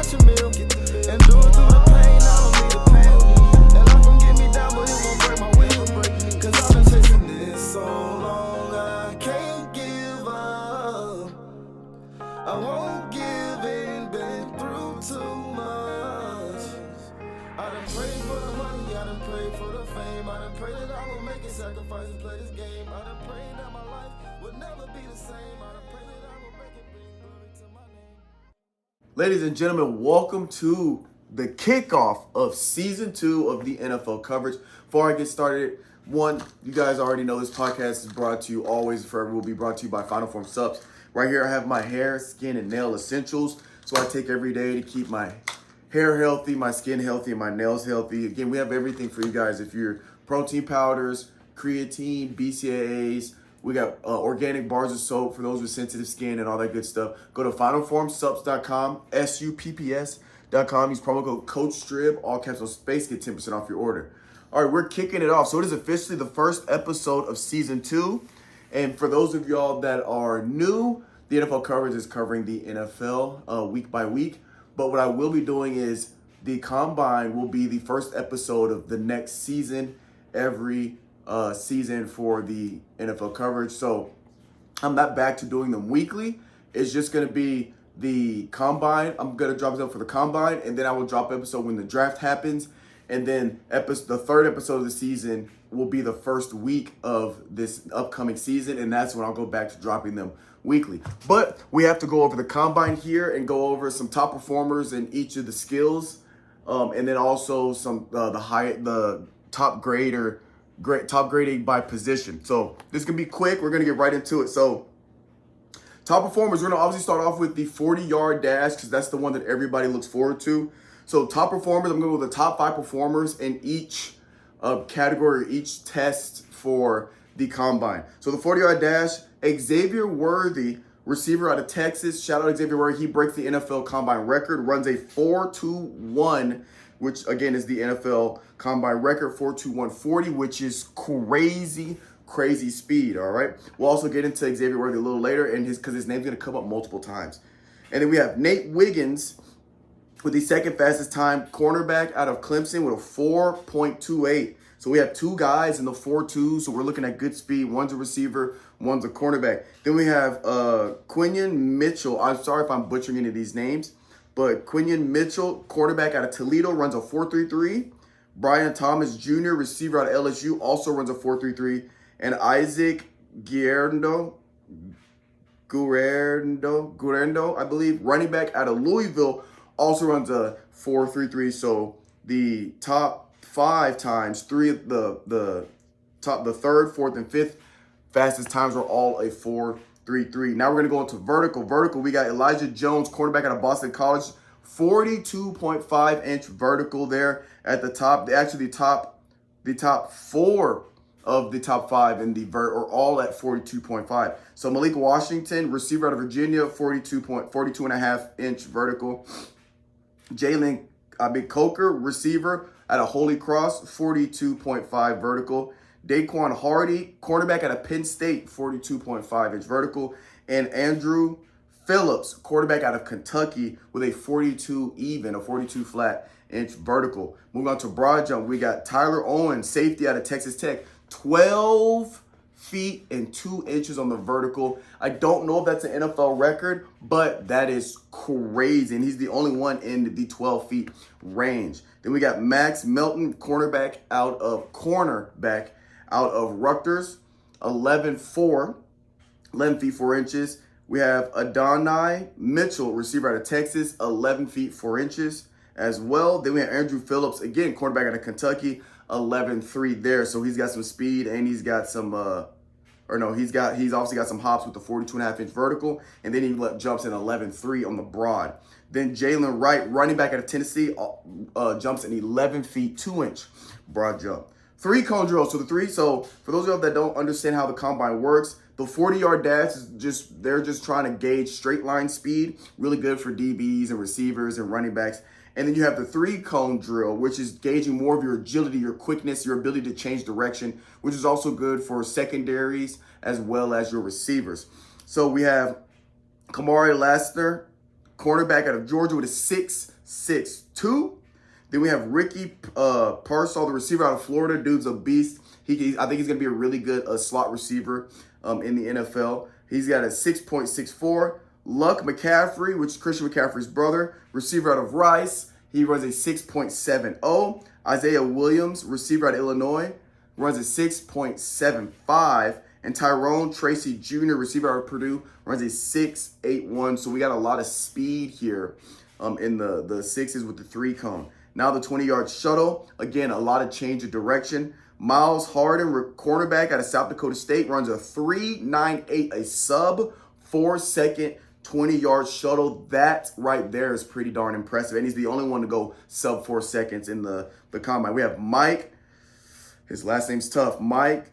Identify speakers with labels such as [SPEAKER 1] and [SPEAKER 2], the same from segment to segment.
[SPEAKER 1] cash a meal. And do it through the pain, I don't need a pill. And life gon' get me down, but it won't break my will. Cause I've been chasing this so long, I can't give up. I won't give in, been through too much. I done prayed for the money, I done prayed for the fame. I done prayed that I will make a sacrifice and play this game. I done prayed that my life would never be the same. I done prayed that I will make it bring glory to my name.
[SPEAKER 2] Ladies and gentlemen, welcome to the kickoff of season 2 of the NFL coverage. Before I get started, one, you guys already know this podcast is brought to you, always forever will be brought to you by Final Form Subs. Right here I have my hair, skin, and nail essentials. So I take every day to keep my hair healthy, my skin healthy, and my nails healthy. Again, we have everything for you guys. If you're protein powders, creatine, BCAAs, we got organic bars of soap for those with sensitive skin and all that good stuff. Go to finalformsubs.com, SUPPS.com. Use promo code Strib, all caps on space, get 10% off your order. All right, we're kicking it off. So it is officially the first episode of season 2. And for those of y'all that are new, the NFL coverage is covering the NFL week by week. But what I will be doing is the Combine will be the first episode of the next season, every season for the NFL coverage. So I'm not back to doing them weekly. It's just going to be the Combine. I'm going to drop it up for the Combine, and then I will drop an episode when the draft happens. And then the third episode of the season will be the first week of this upcoming season, and that's when I'll go back to dropping them weekly. But we have to go over the Combine here and go over some top performers in each of the skills, and then also some the top grading by position. So this is gonna be quick. We're gonna get right into it. So top performers, we're gonna obviously start off with the 40-yard dash because that's the one that everybody looks forward to. So top performers, I'm gonna go with the top 5 performers in each category, each test for the Combine. So the 40-yard dash, Xavier Worthy, receiver out of Texas. Shout out Xavier Worthy. He breaks the NFL Combine record, runs a 4.21, which again is the NFL Combine record, 4.2140, which is crazy speed, all right? We'll also get into Xavier Worthy a little later and because his name's gonna come up multiple times. And then we have Nate Wiggins with the second fastest time, cornerback out of Clemson with a 4.28. So we have 2 guys in the 4.2, so we're looking at good speed. One's a receiver, one's a cornerback. Then we have Quinion Mitchell. I'm sorry if I'm butchering any of these names, but Quinion Mitchell, quarterback out of Toledo, runs a 4.33. Brian Thomas Jr., receiver out of LSU, also runs a 4.33. And Isaac Guerrero, I believe, running back out of Louisville, also runs a 4.33. So the top 5 times, the third, fourth, and fifth fastest times are all a 4.33. Now we're gonna go into vertical. Vertical, we got Elijah Jones, quarterback out of Boston College, 42.5-inch vertical there at the top. Actually, the top 4 of the top 5 in the vert are all at 42.5. So Malik Washington, receiver out of Virginia, 42.5-inch vertical. Jalen Coker, receiver out of Holy Cross, 42.5 vertical. Daquan Hardy, cornerback out of Penn State, 42.5-inch vertical. And Andrew Phillips, quarterback out of Kentucky with a 42 flat-inch vertical. Moving on to broad jump, we got Tyler Owen, safety out of Texas Tech, 12 feet and 2 inches on the vertical. I don't know if that's an NFL record, but that is crazy. And he's the only one in the 12 feet range. Then we got Max Melton, cornerback out of Rutgers, 11 feet 4 inches. We have Adonai Mitchell, receiver out of Texas, 11 feet 4 inches as well. Then we have Andrew Phillips, again, cornerback out of Kentucky, 11.3 there. So he's got some speed and he's got some, he's obviously got some hops with the 42.5-inch vertical. And then he jumps in 11.3 on the broad. Then Jalen Wright, running back out of Tennessee, jumps an 11 feet 2-inch broad jump. 3-cone drill. So for those of you that don't understand how the Combine works, the 40-yard dash is they're just trying to gauge straight line speed, really good for DBs and receivers and running backs. And then you have the 3-cone drill, which is gauging more of your agility, your quickness, your ability to change direction, which is also good for secondaries as well as your receivers. So we have Kamari Lassiter, cornerback out of Georgia with a 6'6", 6'2". Then we have Ricky Pearsall, the receiver out of Florida. Dude's a beast. I think he's going to be a really good slot receiver in the NFL. He's got a 6.64. Luck McCaffrey, which is Christian McCaffrey's brother, receiver out of Rice. He runs a 6.70. Isaiah Williams, receiver out of Illinois, runs a 6.75. And Tyrone Tracy Jr., receiver out of Purdue, runs a 6.81. So we got a lot of speed here in the sixes with the 3 cone. Now the 20-yard shuttle. Again, a lot of change of direction. Miles Harden, cornerback out of South Dakota State, runs a 3.98, a sub 4-second 20-yard shuttle. That right there is pretty darn impressive. And he's the only one to go sub 4 seconds in the combine. We have Mike, his last name's tough, Mike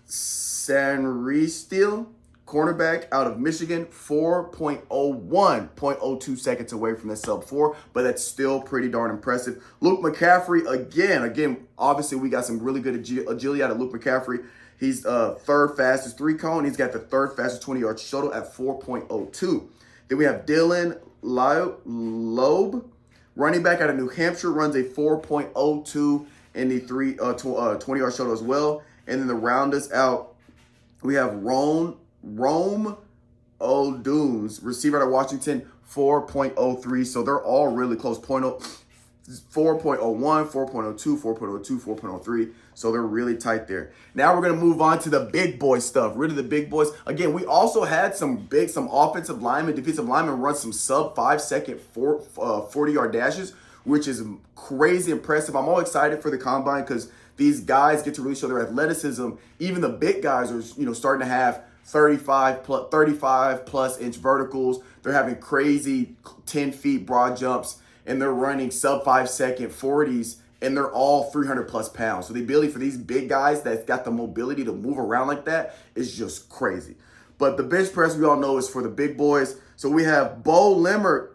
[SPEAKER 2] Sanristil, cornerback out of Michigan, 0.2 seconds away from the sub 4, but that's still pretty darn impressive. Luke McCaffrey, again, obviously we got some really good agility out of Luke McCaffrey. He's third fastest 3 cone. He's got the third fastest 20-yard shuttle at 4.02. Then we have Dylan Loeb, running back out of New Hampshire, runs a 4.02 in the 20-yard shuttle as well. And then to round us out, we have Rome O'Dunes, receiver out of Washington, 4.03. So they're all really close. 4.01, 4.02, 4.02, 4.03. So they're really tight there. Now we're going to move on to the big boy stuff. Rid of the big boys. Again, we also had some offensive linemen, defensive linemen run some sub 5-second 40-yard dashes, which is crazy impressive. I'm all excited for the combine because these guys get to really show their athleticism. Even the big guys are, starting to have 35 plus inch verticals. They're having crazy 10 feet broad jumps, and they're running sub 5-second 40s, and they're all 300 plus pounds. So the ability for these big guys that's got the mobility to move around like that is just crazy. But the bench press, we all know, is for the big boys. So we have Bo Limmer,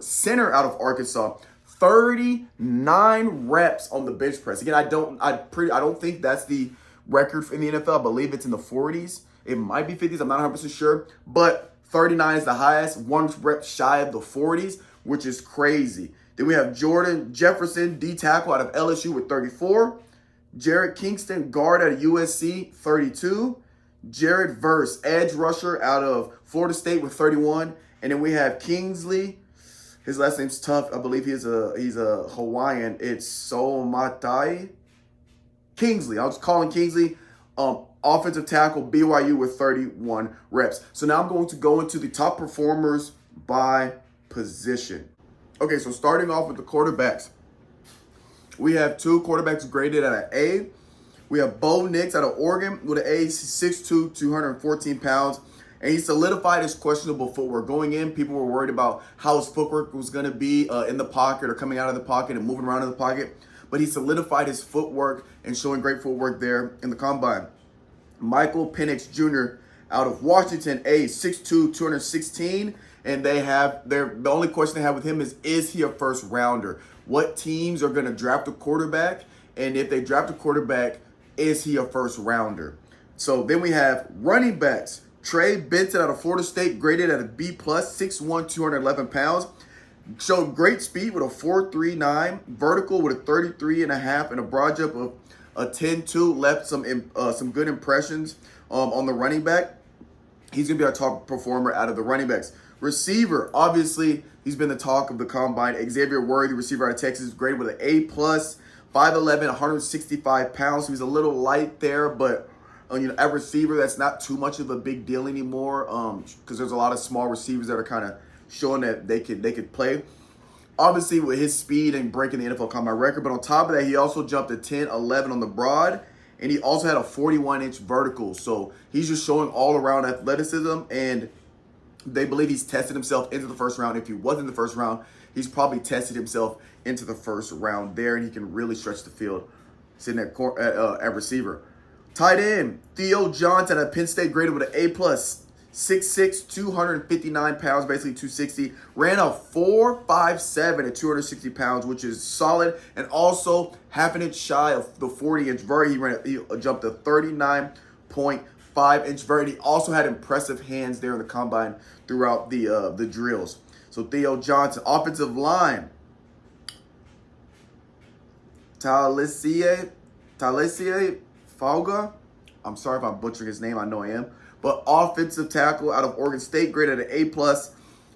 [SPEAKER 2] center out of Arkansas, 39 reps on the bench press. Again, I don't think that's the record in the NFL. I believe it's in the 40s. It might be 50s. I'm not 100% sure. But 39 is the highest, 1 rep shy of the 40s, which is crazy. Then we have Jordan Jefferson, D tackle out of LSU with 34. Jared Kingston, guard out of USC, 32. Jared Verse, edge rusher out of Florida State with 31. And then we have Kingsley. His last name's tough. I believe he's a Hawaiian. It's Somatai Kingsley. I'll just call him Kingsley. Offensive tackle, BYU with 31 reps. So now I'm going to go into the top performers by position. Okay, so starting off with the quarterbacks. We have 2 quarterbacks graded at an A. We have Bo Nix out of Oregon with an A, 6'2", 214 pounds. And he solidified his questionable footwork. Going in, people were worried about how his footwork was going to be in the pocket or coming out of the pocket and moving around in the pocket. But he solidified his footwork and showing great footwork there in the combine. Michael Penix Jr. out of Washington, A, 6'2", 216. And the only question they have with him is he a first rounder? What teams are going to draft a quarterback? And if they draft a quarterback, is he a first rounder? So then we have running backs. Trey Benson out of Florida State, graded at a B+, 6'1", 211 pounds. Showed great speed with a 4.39, vertical with a 33.5, and a broad jump of a 10.2. Left some good impressions on the running back. He's going to be our top performer out of the running backs. Receiver, obviously, he's been the talk of the combine. Xavier Worthy, receiver out of Texas, graded with an A+, 5'11", 165 pounds. He was a little light there, but at receiver, that's not too much of a big deal anymore because there's a lot of small receivers that are kind of showing that they could play. Obviously, with his speed and breaking the NFL Combine record, but on top of that, he also jumped a 10.11 on the broad, and he also had a 41-inch vertical. So he's just showing all-around athleticism, and they believe he's tested himself into the first round. If he wasn't in the first round, he's probably tested himself into the first round there, and he can really stretch the field sitting at receiver. Tight end, Theo Johnson at Penn State, graded with an A+, 6'6", 259 pounds, basically 260. Ran a 4.57 at 260 pounds, which is solid, and also half an inch shy of the 40-inch vert. He jumped a 39.5-inch vert. He also had impressive hands there in the combine throughout the drills. So Theo Johnson, offensive line. Talisier Fauga. I'm sorry if I'm butchering his name. I know I am. But offensive tackle out of Oregon State, graded an A+.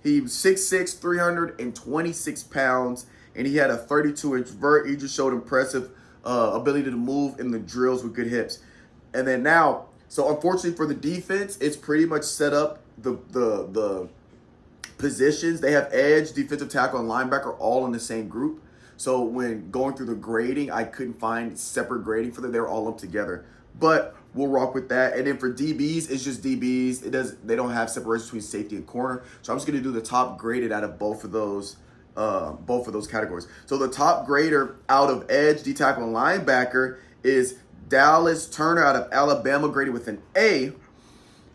[SPEAKER 2] He was 6'6", 326 pounds, and he had a 32-inch vert. He just showed impressive ability to move in the drills with good hips. And then now, so unfortunately for the defense, it's pretty much set up the positions. They have edge, defensive tackle, and linebacker all in the same group. So when going through the grading, I couldn't find separate grading for them. They were all up together. But we'll rock with that. And then for DBs, it's just DBs. They don't have separation between safety and corner. So I'm just going to do the top graded out of both of those categories. So the top grader out of edge, D tackle, and linebacker is Dallas Turner out of Alabama, graded with an A.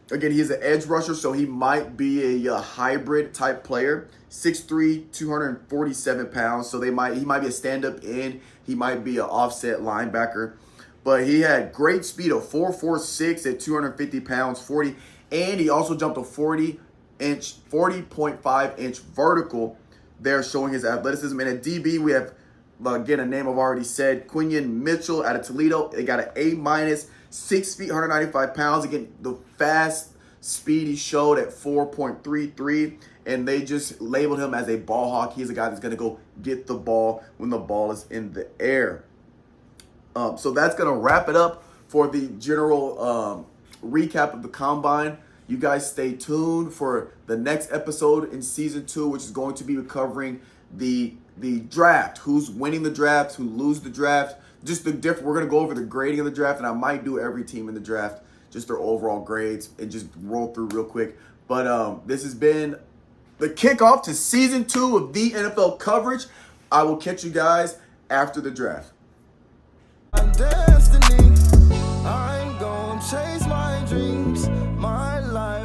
[SPEAKER 2] Again, he's an edge rusher, so he might be a hybrid type player. 6'3", 247 pounds. So he might be a stand-up end. He might be an offset linebacker. But he had great speed of 4.46 at 250 pounds, 40. And he also jumped a 40.5-inch vertical there, showing his athleticism. And at DB, we have, again, a name I've already said, Quinion Mitchell out of Toledo. They got an A-, 6 feet, 195 pounds. Again, the fast speed he showed at 4.33. And they just labeled him as a ball hawk. He's a guy that's going to go get the ball when the ball is in the air. So that's going to wrap it up for the general recap of the Combine. You guys stay tuned for the next episode in Season 2, which is going to be covering the draft. Who's winning the draft, who loses the draft. Just the different. We're going to go over the grading of the draft, and I might do every team in the draft, just their overall grades, and just roll through real quick. But this has been the kickoff to Season 2 of the NFL Coverage. I will catch you guys after the draft.
[SPEAKER 1] Destiny, I'm gonna chase my dreams, my life.